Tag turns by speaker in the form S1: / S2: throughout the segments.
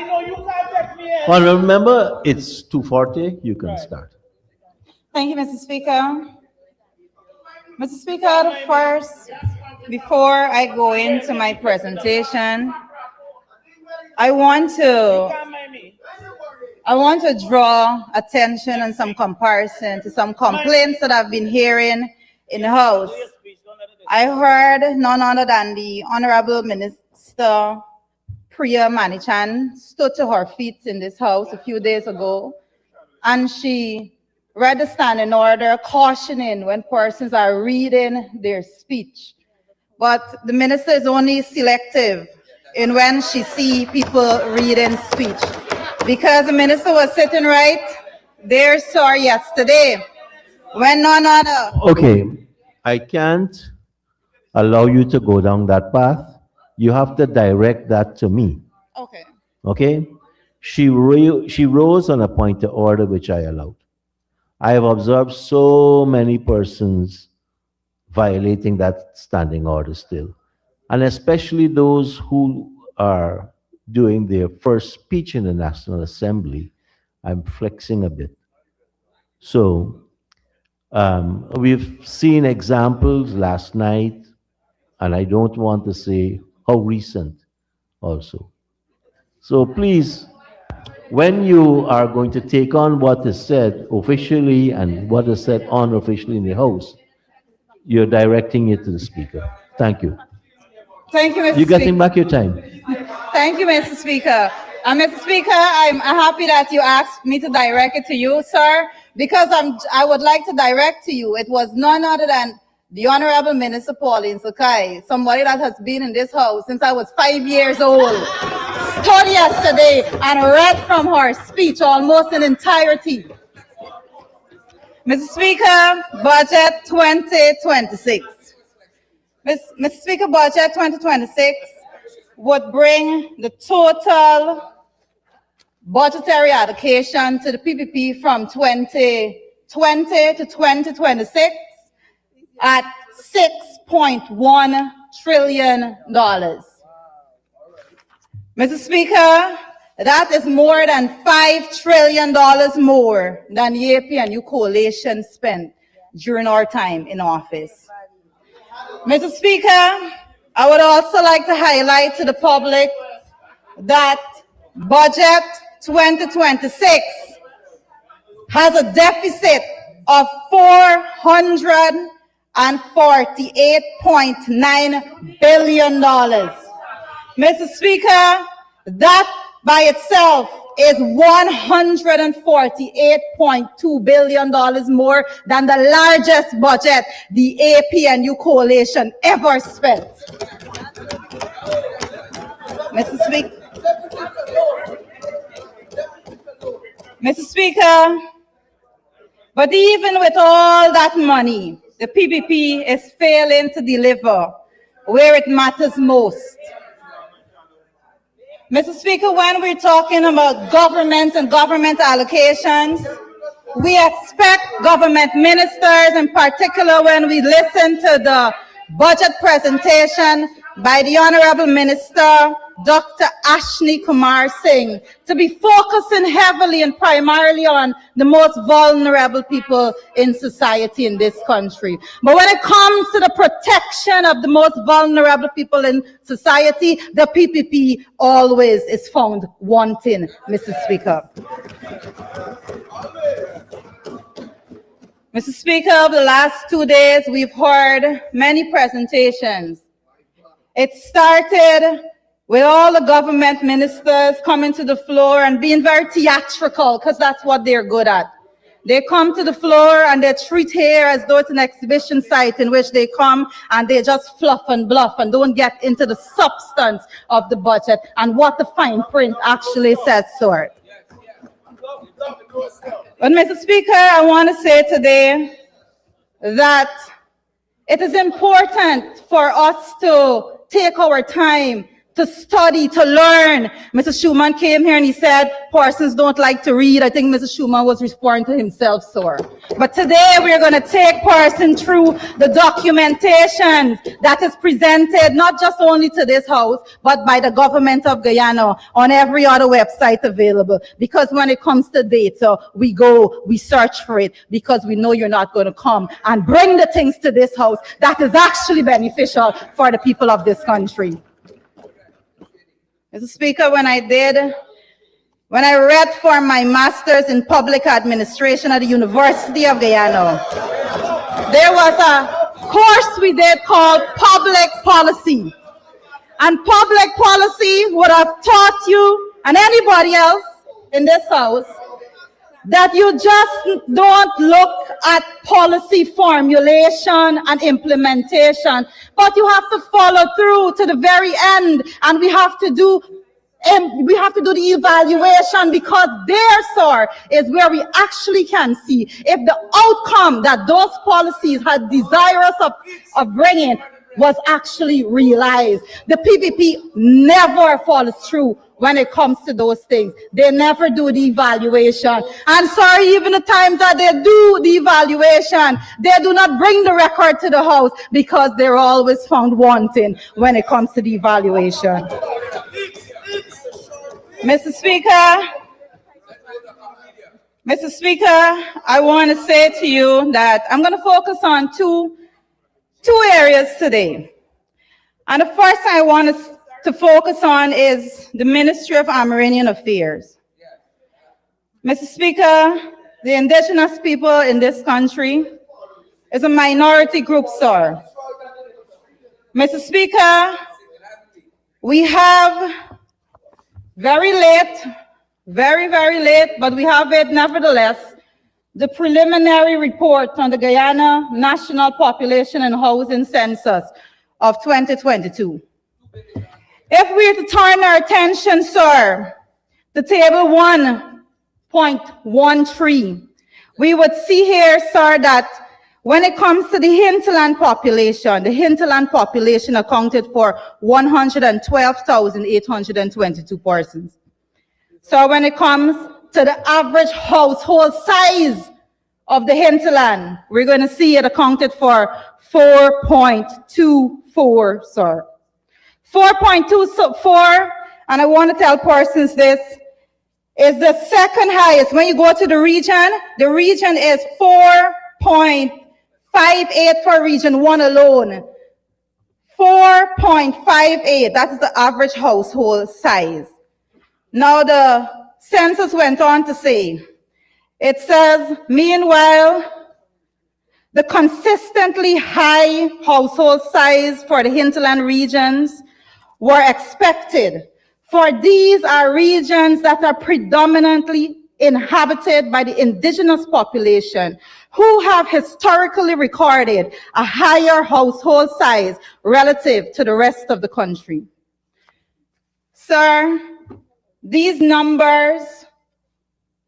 S1: know you can't take me in.
S2: Well, remember, it's 2:40. You can start.
S3: Thank you, Mr. Speaker. Mr. Speaker, first, before I go into my presentation, I want to draw attention and some comparison to some complaints that I've been hearing in the House. I heard none other than the Honorable Minister Priya Manichan stood to her feet in this House a few days ago, and she read the standing order cautioning when persons are reading their speech. But the minister is only selective in when she see people reading speech. Because the minister was sitting right there, sir, yesterday, when none other...
S2: Okay, I can't allow you to go down that path. You have to direct that to me.
S3: Okay.
S2: Okay? She rose on a point of order which I allowed. I have observed so many persons violating that standing order still, and especially those who are doing their first speech in the National Assembly. I'm flexing a bit. So we've seen examples last night, and I don't want to say how recent also. So please, when you are going to take on what is said officially and what is said unofficially in the House, you're directing it to the Speaker. Thank you.
S3: Thank you, Mr.
S2: You're getting
S3: Speaker.
S2: back your time.
S3: Thank you, Mr. Speaker. Mr. Speaker, I'm happy that you asked me to direct it to you, sir, because I would like to direct to you. It was none other than the Honorable Minister Pauline Sakai, somebody that has been in this House since I was 5 years old, stood yesterday and read from her speech almost in entirety. Mr. Speaker, Budget 2026. Mr. Speaker, Budget 2026 would bring the total budgetary allocation to the PPP from 2020 to 2026 at $6.1 trillion. Mr. Speaker, that is more than $5 trillion more than the APNU coalition spent during our time in office. Mr. Speaker, I would also like to highlight to the public that Budget 2026 has a deficit of $448.9 billion. Mr. Speaker, that by itself is $148.2 billion more than the largest budget the APNU coalition ever spent. Mr. Speaker, but even with all that money, the PPP is failing to deliver where it matters most. Mr. Speaker, when we're talking about government and government allocations, we expect government ministers, in particular when we listen to the budget presentation by the Honorable Minister, Dr. Ashni Kumar Singh, to be focusing heavily and primarily on the most vulnerable people in society in this country. But when it comes to the protection of the most vulnerable people in society, the PPP always is found wanting, Mr. Speaker. Mr. Speaker, over the last 2 days, we've heard many presentations. It started with all the government ministers coming to the floor and being very theatrical, because that's what they're good at. They come to the floor and they treat here as though it's an exhibition site in which they come and they just fluff and bluff and don't get into the substance of the budget and what the fine print actually says, sir. But Mr. Speaker, I want to say today that it is important for us to take our time to study, to learn. Mr. Schumann came here and he said, persons don't like to read. I think Mr. Schumann was referring to himself, sir. But today we're going to take persons through the documentation that is presented, not just only to this house, but by the government of Guyana on every other website available. Because when it comes to data, we search for it, because we know you're not going to come and bring the things to this house that is actually beneficial for the people of this country. Mr. Speaker, when I read for my master's in public administration at the University of Guyana, there was a course we did called public policy. And public policy would have taught you and anybody else in this house that you just don't look at policy formulation and implementation, but you have to follow through to the very end, and we have to do the evaluation, because there, sir, is where we actually can see if the outcome that those policies had desirous of bringing was actually realized. The PPP never follows through when it comes to those things. They never do the evaluation. And sorry, even the times that they do the evaluation, they do not bring the record to the house, because they're always found wanting when it comes to the evaluation. Mr. Speaker, I want to say to you that I'm going to focus on two areas today. And the first thing I want to focus on is the Ministry of Amerindian Affairs. Mr. Speaker, the indigenous people in this country is a minority group, sir. Mr. Speaker, we have very late, very, very late, but we have it nevertheless, the preliminary report on the Guyana National Population and Housing Census of 2022. If we were to turn our attention, sir, to table 1.13, we would see here, sir, that when it comes to the hinterland population accounted for 112,822 persons. So when it comes to the average household size of the hinterland, we're going to see it accounted for 4.24, sir. 4.24, and I want to tell persons this, is the second highest. When you go to the region is 4.58 for region 1 alone. 4.58, that is the average household size. Now the census went on to say, it says, meanwhile, the consistently high household size for the hinterland regions were expected, for these are regions that are predominantly inhabited by the indigenous population, who have historically recorded a higher household size relative to the rest of the country. Sir, these numbers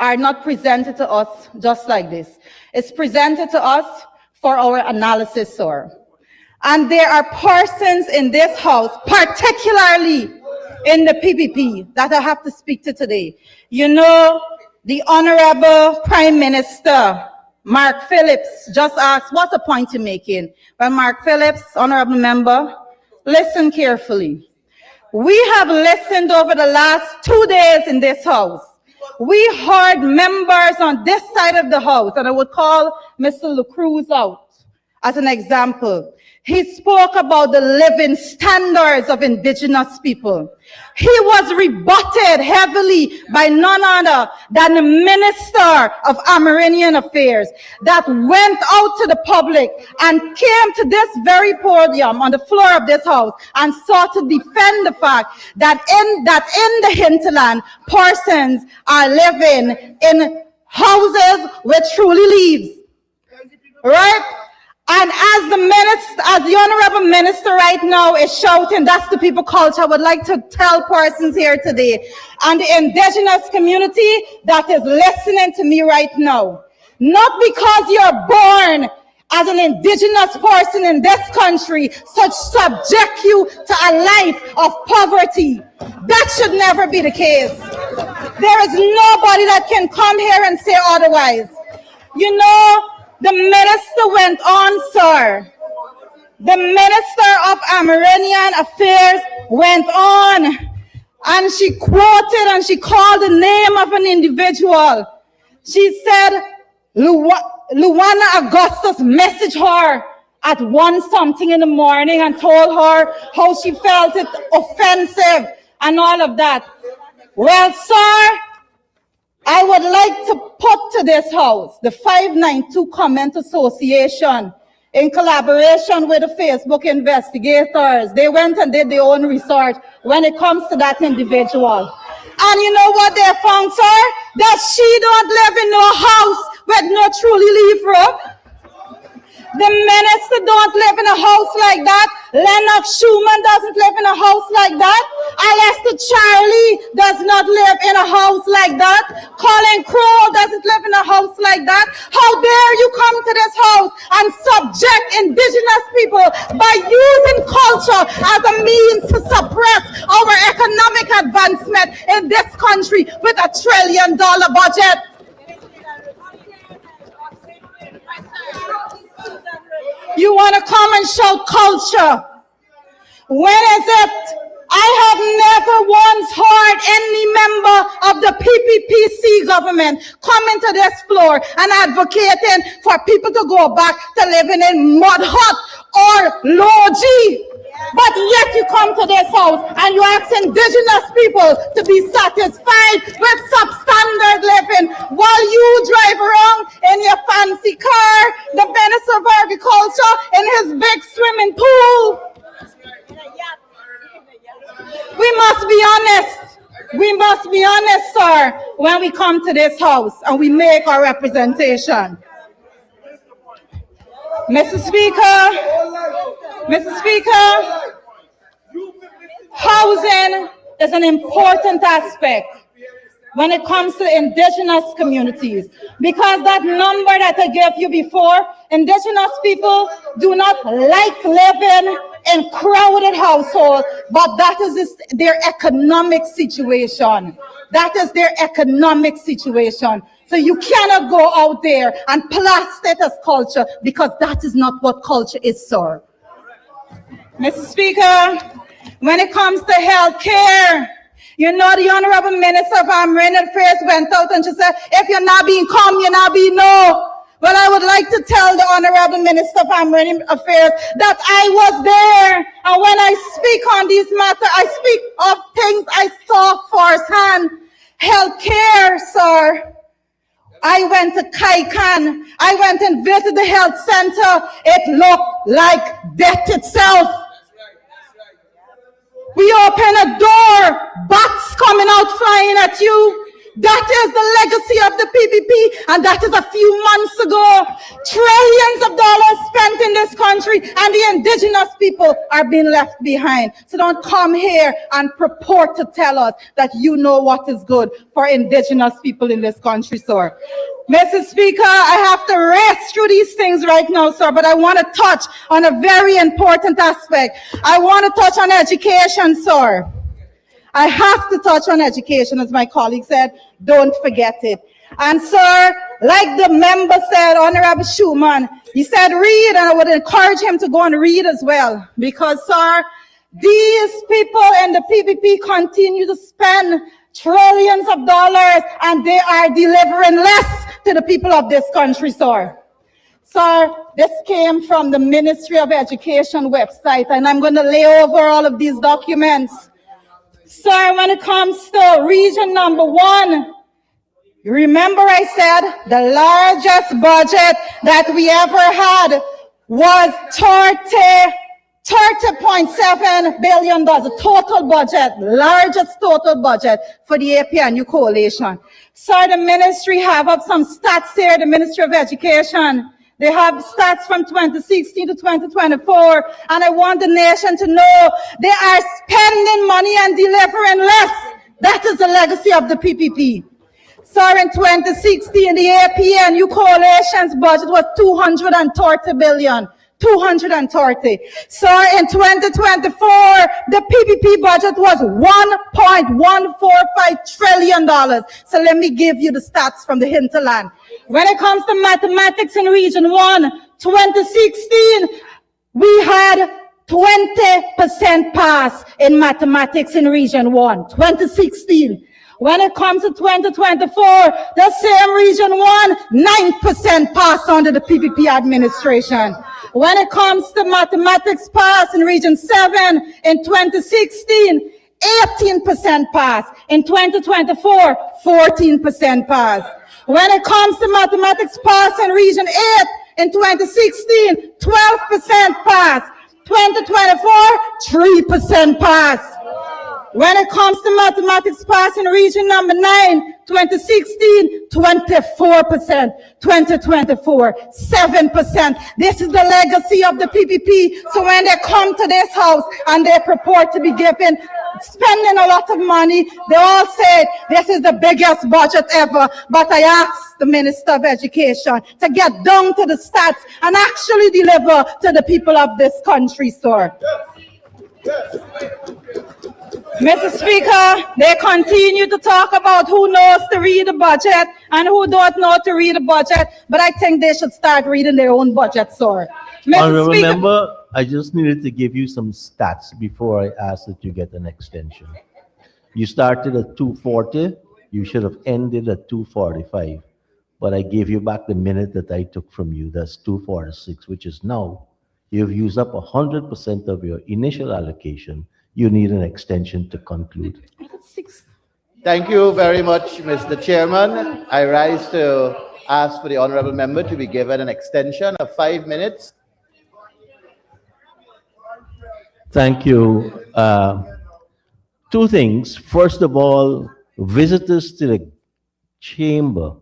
S3: are not presented to us just like this. It's presented to us for our analysis, sir. And there are persons in this house, particularly in the PPP, that I have to speak to today. You know, the Honorable Prime Minister, Mark Phillips, just asked, what's the point you're making? Well, Mark Phillips, Honorable Member, listen carefully. We have listened over the last 2 days in this house. We heard members on this side of the house, and I would call Mr. LaCruz out as an example. He spoke about the living standards of indigenous people. He was rebutted heavily by none other than the Minister of Amerindian Affairs that went out to the public and came to this very podium on the floor of this house and sought to defend the fact that in the hinterland, persons are living in houses with truly leaves. Right? And as the Honorable Minister right now is shouting, that's the people culture, I would like to tell persons here today, and the indigenous community that is listening to me right now, not because you're born as an indigenous person in this country should subject you to a life of poverty. That should never be the case. There is nobody that can come here and say otherwise. You know, the minister went on, sir. The Minister of Amerindian Affairs went on, and she quoted and she called the name of an individual. She said, Luana Augustus messaged her at 1 in the morning and told her how she felt it offensive and all of that. Well, sir, I would like to put to this house, the 592 Comment Association, in collaboration with the Facebook investigators. They went and did their own research when it comes to that individual. And you know what they found, sir? That she don't live in no house with no truly leaf roof. The minister don't live in a house like that. Lennox Schumann doesn't live in a house like that. Alester Charlie does not live in a house like that. Colin Crowell doesn't live in a house like that. How dare you come to this house and subject indigenous people by using culture as a means to suppress our economic advancement in this country with $1 trillion budget? You want to come and show culture. When is it? I have never once heard any member of the PPPC government coming to this floor and advocating for people to go back to living in mud hut or low-G. But yet you come to this house and you ask indigenous people to be satisfied with substandard living while you drive around in your fancy car, the Minister of Agriculture in his big swimming pool. We must be honest. We must be honest, sir, when we come to this house and we make our representation. Mr. Speaker, housing is an important aspect when it comes to indigenous communities, because that number that I gave you before, indigenous people do not like living in crowded households, but that is their economic situation. That is their economic situation. So you cannot go out there and plaster it as culture, because that is not what culture is, sir. Mr. Speaker, when it comes to health care, you know, the Honorable Minister of Amerindian Affairs went out and she said, if you're not being calm, you're not being no. Well, I would like to tell the Honorable Minister of Amerindian Affairs that I was there. And when I speak on these matters, I speak of things I saw firsthand. Health care, sir. I went to Kaikan. I went and visited the health center. It looked like death itself. We open a door, bats coming out flying at you. That is the legacy of the PPP, and that is a few months ago. Trillions of dollars spent in this country, and the indigenous people are being left behind. So don't come here and purport to tell us that you know what is good for indigenous people in this country, sir. Mr. Speaker, I have to race through these things right now, sir, but I want to touch on a very important aspect. I want to touch on education, sir. I have to touch on education, as my colleague said. Don't forget it. And sir, like the member said, Honorable Schumann, he said read, and I would encourage him to go and read as well. Because sir, these people in the PPP continue to spend trillions of dollars, and they are delivering less to the people of this country, sir. Sir, this came from the Ministry of Education website, and I'm going to lay over all of these documents. Sir, when it comes to region number 1, you remember I said the largest budget that we ever had was $30.7 billion, the total budget, largest total budget for the APNU coalition. Sir, the ministry have up some stats here, the Ministry of Education. They have stats from 2016 to 2024, and I want the nation to know they are spending money and delivering less. That is the legacy of the PPP. Sir, in 2016, the APNU coalition's budget was 230 billion. 230. Sir, in 2024, the PPP budget was $1.145 trillion. So let me give you the stats from the hinterland. When it comes to mathematics in Region 1, 2016, we had 20% pass in mathematics in Region 1, 2016. When it comes to 2024, the same Region 1, 9% pass under the PPP administration. When it comes to mathematics pass in Region 7, in 2016, 18% pass. In 2024, 14% pass. When it comes to mathematics pass in Region 8, in 2016, 12% pass. 2024, 3% pass. When it comes to mathematics pass in region number 9, 2016, 24%, 2024, 7%. This is the legacy of the PPP. So when they come to this house and they purport to be spending a lot of money, they all say this is the biggest budget ever. But I asked the Minister of Education to get down to the stats and actually deliver to the people of this country, sir. Mr. Speaker, they continue to talk about who knows to read the budget and who don't know to read the budget, but I think they should start reading their own budget, sir.
S2: Honorable Member, I just needed to give you some stats before I ask that you get an extension. You started at 240, you should have ended at 245, but I gave you back the minute that I took from you. That's 246, which is now you've used up 100% of your initial allocation. You need an extension to conclude.
S1: Thank you very much, Mr. Chairman. I rise to ask for the honorable member to be given an extension of 5 minutes.
S2: Thank you. Two things. First of all, visitors to the chamber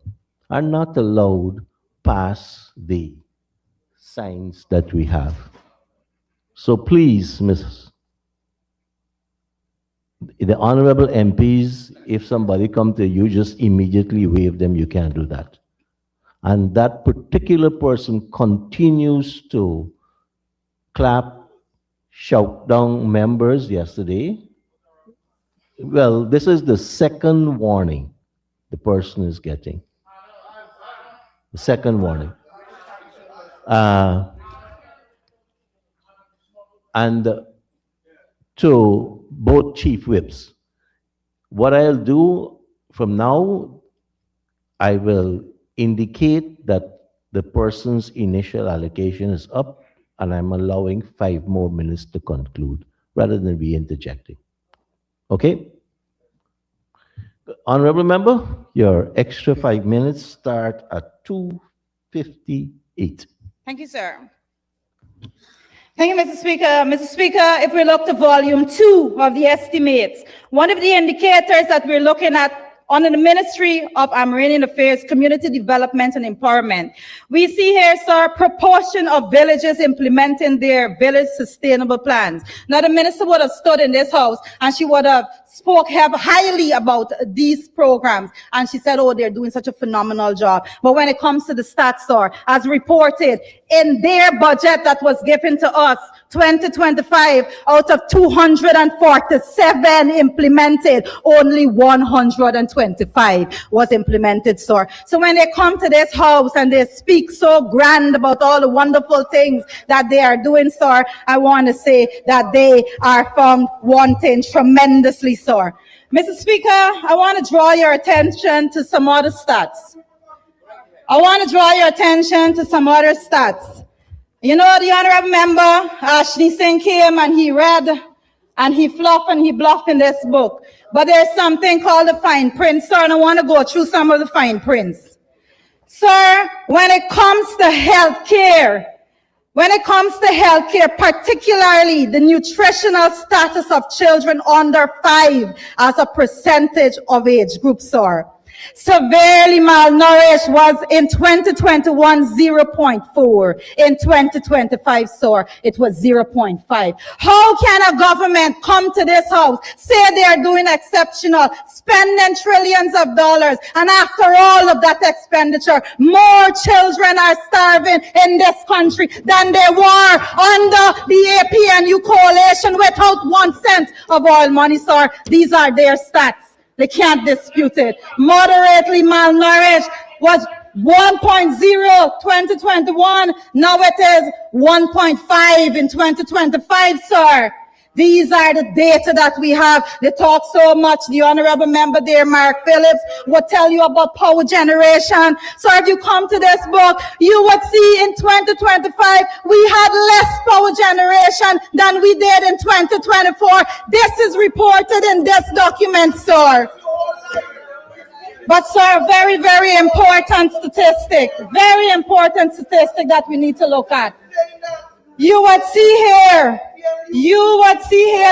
S2: are not allowed past the signs that we have. So please, the honorable MPs, if somebody come to you, just immediately wave them. You can't do that. And that particular person continues to clap, shout down members yesterday. Well, this is the second warning the person is getting. The second warning. And to both chief whips, what I'll do from now, I will indicate that the person's initial allocation is up and I'm allowing 5 more minutes to conclude rather than be interjecting. Okay? Honorable member, your extra 5 minutes start at 2:58.
S3: Thank you, sir. Thank you, Mr. Speaker. Mr. Speaker, if we look to volume 2 of the estimates, one of the indicators that we're looking at under the Ministry of Amerindian Affairs, Community Development and Empowerment, we see here, sir, proportion of villages implementing their village sustainable plans. Now, the minister would have stood in this house and she would have spoke highly about these programs. And she said, oh, they're doing such a phenomenal job. But when it comes to the stats, sir, as reported in their budget that was given to us, 2025, out of 247 implemented, only 125 was implemented, sir. So when they come to this house and they speak so grand about all the wonderful things that they are doing, sir, I want to say that they are found wanting tremendously, sir. Mr. Speaker, I want to draw your attention to some other stats. You know, the honorable member, Ashley Singh, came and he read and he fluffed and he bluffed in this book. But there's something called the fine print, sir, and I want to go through some of the fine prints. Sir, when it comes to healthcare, particularly the nutritional status of children under 5 as a percentage of age group, sir, Severely malnourished was in 2021 0.4. In 2025, sir, it was 0.5. How can a government come to this house, say they are doing exceptional, spending trillions of dollars, and after all of that expenditure, more children are starving in this country than they were under the APNU coalition without 1 cent of oil money, sir? These are their stats. They can't dispute it. Moderately malnourished was 1.0 2021. Now it is 1.5 in 2025, sir. These are the data that we have. They talk so much. The honorable member there, Mark Phillips, will tell you about power generation. So if you come to this book, you would see in 2025, we had less power generation than we did in 2024. This is reported in this document, sir. But sir, very, very important statistic that we need to look at. You would see here,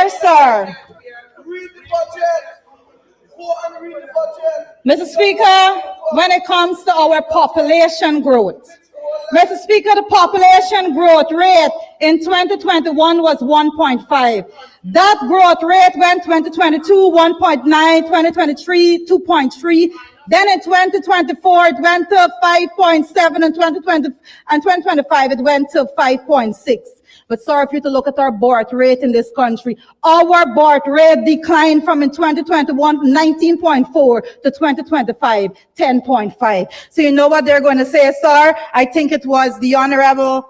S3: sir.
S4: Read the budget. Go and read the budget.
S3: Mr. Speaker, when it comes to our population growth, Mr. Speaker, the population growth rate in 2021 was 1.5. That growth rate went 2022, 1.9, 2023, 2.3. Then in 2024, it went to 5.7, and 2025, it went to 5.6. But sorry if you to look at our birth rate in this country. Our birth rate declined from in 2021, 19.4 to 2025, 10.5. So you know what they're going to say, sir? I think it was the Honorable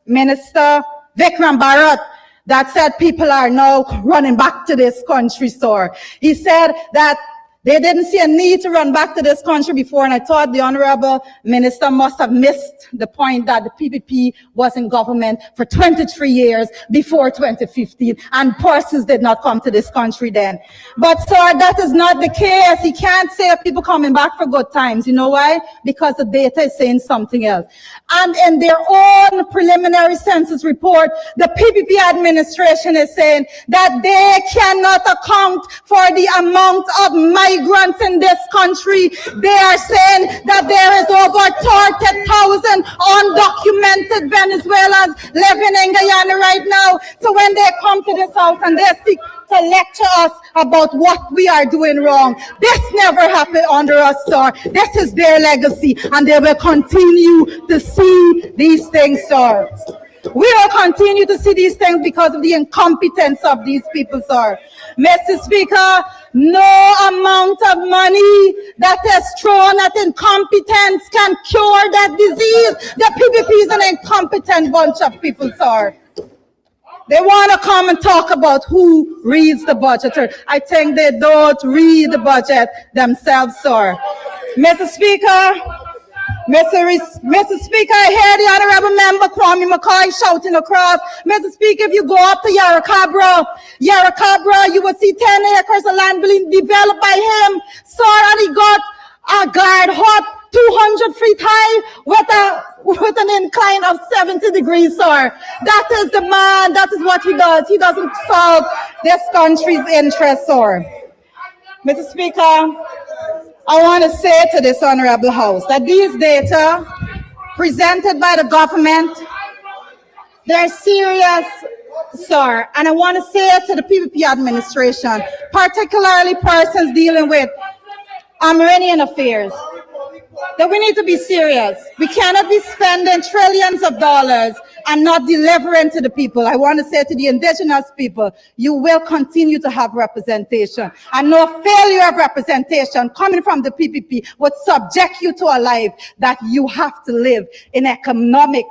S3: Minister Vikram Bharat that said people are now running back to this country, sir. He said that they didn't see a need to run back to this country before, and I thought the Honorable Minister must have missed the point that the PPP was in government for 23 years before 2015, and persons did not come to this country then. But sir, that is not the case. He can't say people coming back for good times. You know why? Because the data is saying something else. And in their own preliminary census report, the PPP administration is saying that they cannot account for the amount of migrants in this country. They are saying that there is over 30,000 undocumented Venezuelans living in Guyana right now. So when they come to this house and they seek to lecture us about what we are doing wrong, this never happened under us, sir. This is their legacy, and they will continue to see these things, sir. We will continue to see these things because of the incompetence of these people, sir. Mr. Speaker, no amount of money that is thrown at incompetence can cure that disease. The PPP is an incompetent bunch of people, sir. They want to come and talk about who reads the budget. I think they don't read the budget themselves, sir. Mr. Speaker, Mr. Speaker, I hear the Honorable Member Kwame McCoy shouting across. Mr. Speaker, if you go up to Yarra-Cabra, you will see 10 acres of land being developed by him. Sir, and he got a guard hut 200 feet high with an incline of 70 degrees, sir. That is the man, that is what he does. He doesn't solve this country's interests, sir. Mr. Speaker, I want to say to this honorable house that these data presented by the government, they're serious, sir. And I want to say to the PPP administration, particularly persons dealing with Amerindian affairs, that we need to be serious. We cannot be spending trillions of dollars and not delivering to the people. I want to say to the indigenous people, you will continue to have representation, and no failure of representation coming from the PPP would subject you to a life that you have to live in economic